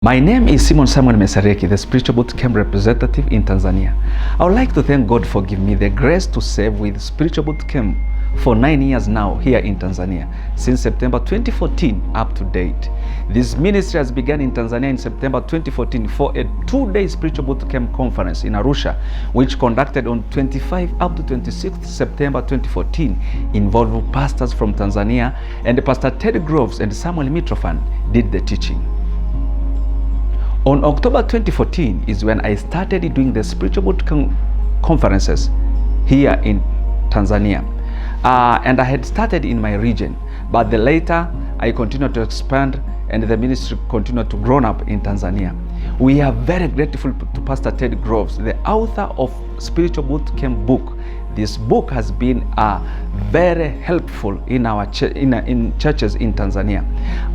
My name is Samwel Mesareki, the Spiritual Bootcamp representative in Tanzania. I would like to thank God for giving me the grace to serve with Spiritual Bootcamp for 9 years now here in Tanzania, since September 2014 up to date. This ministry has begun in Tanzania in September 2014 for a 2-day Spiritual Bootcamp conference in Arusha, which conducted on 25 up to 26th September 2014, involving pastors from Tanzania, and Pastor Ted Groves and Samuel Mitrofan did the teaching. On October 2014 is when I started doing the Spiritual Bootcamp conferences here in Tanzania. And I had started in my region, but later I continued to expand and the ministry continued to grow up in Tanzania. We are very grateful to Pastor Ted Groves, the author of Spiritual Bootcamp book. This book has been very helpful in our in churches in Tanzania.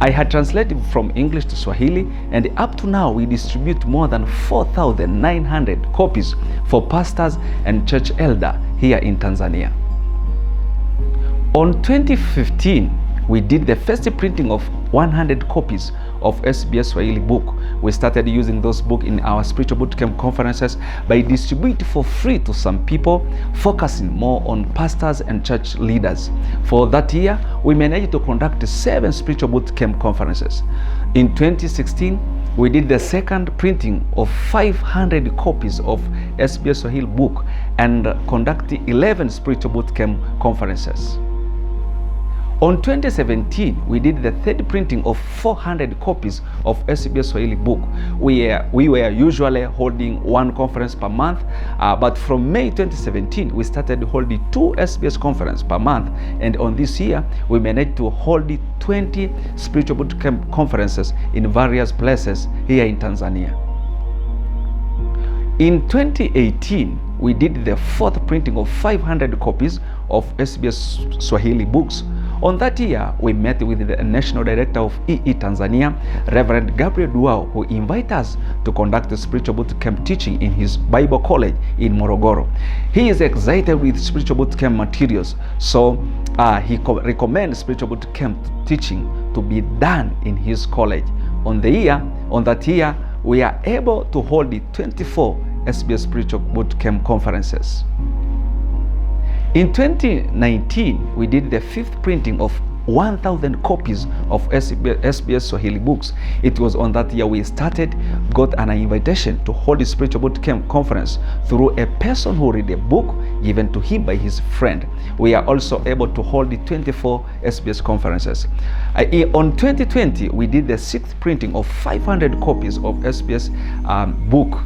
I had translated from English to Swahili, and up to now we distribute more than 4,900 copies for pastors and church elder here in Tanzania. On 2015, we did the first printing of 100 copies of SBS Swahili book. We started using those books in our Spiritual Bootcamp conferences by distributing for free to some people, focusing more on pastors and church leaders. For that year, we managed to conduct 7 Spiritual Bootcamp conferences. In 2016, we did the second printing of 500 copies of SBS Swahili book and conducted 11 Spiritual Bootcamp conferences. On 2017, we did the third printing of 400 copies of SBS Swahili book. We were usually holding one conference per month, but from May 2017, we started holding 2 SBS conferences per month, and on this year, we managed to hold 20 Spiritual Bootcamp conferences in various places here in Tanzania. In 2018, we did the 4th printing of 500 copies of SBS Swahili books. On that year, we met with the National Director of EE Tanzania, Reverend Gabriel Duao, who invited us to conduct the Spiritual Bootcamp teaching in his Bible College in Morogoro. He is excited with Spiritual Bootcamp materials, so he recommends Spiritual Bootcamp teaching to be done in his college. On that year, we are able to hold 24 SBS Spiritual Bootcamp conferences. In 2019, we did the 5th printing of 1,000 copies of SBS Swahili books. It was on that year we got an invitation to hold a Spiritual Bootcamp conference through a person who read a book given to him by his friend. We are also able to hold the 24 SBS conferences. On 2020, we did the 6th printing of 500 copies of SBS book.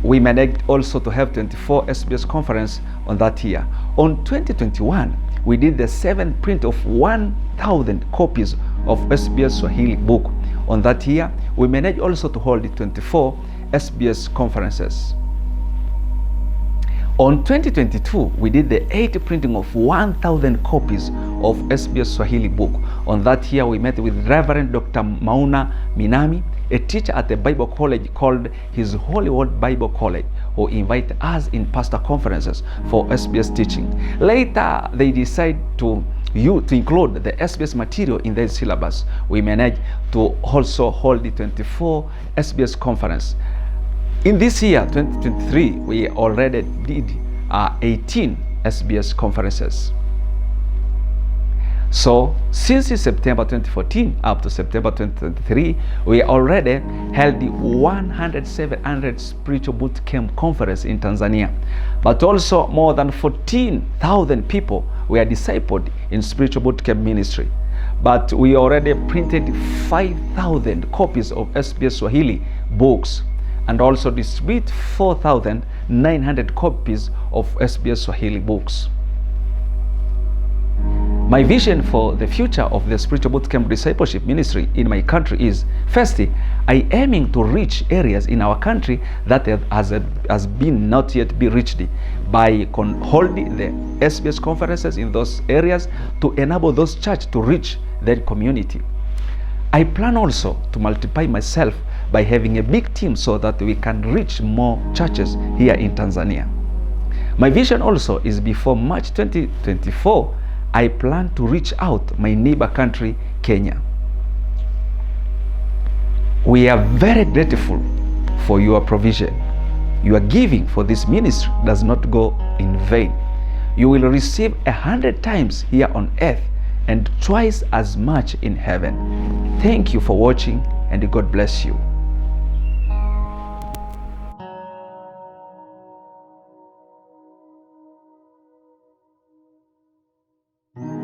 We managed also to have 24 SBS conference on that year. On 2021, we did the 7th print of 1,000 copies of SBS Swahili book. On that year, we managed also to hold the 24 SBS conferences. On 2022, we did the 8th printing of 1,000 copies of SBS Swahili book. On that year, we met with Reverend Dr. Mauna Minami, a teacher at the Bible College called his Holy Word Bible College, who invited us in pastor conferences for SBS teaching. Later, they decided to include the SBS material in their syllabus. We managed to also hold the 24 SBS conference. In this year, 2023, we already did 18 SBS conferences. So, since September 2014 up to September 2023, we already held the 100 Spiritual Bootcamp conference in Tanzania. But also more than 14,000 people were discipled in Spiritual Bootcamp ministry. But we already printed 5,000 copies of SBS Swahili books and also distribute 4,900 copies of SBS Swahili books. My vision for the future of the Spiritual Bootcamp discipleship ministry in my country is, firstly, I aiming to reach areas in our country that has been not yet be reached by holding the SBS conferences in those areas to enable those churches to reach their community. I plan also to multiply myself by having a big team so that we can reach more churches here in Tanzania. My vision also is before March 2024, I plan to reach out my neighbor country, Kenya. We are very grateful for your provision. Your giving for this ministry does not go in vain. You will receive 100 times here on earth and twice as much in heaven. Thank you for watching, and God bless you.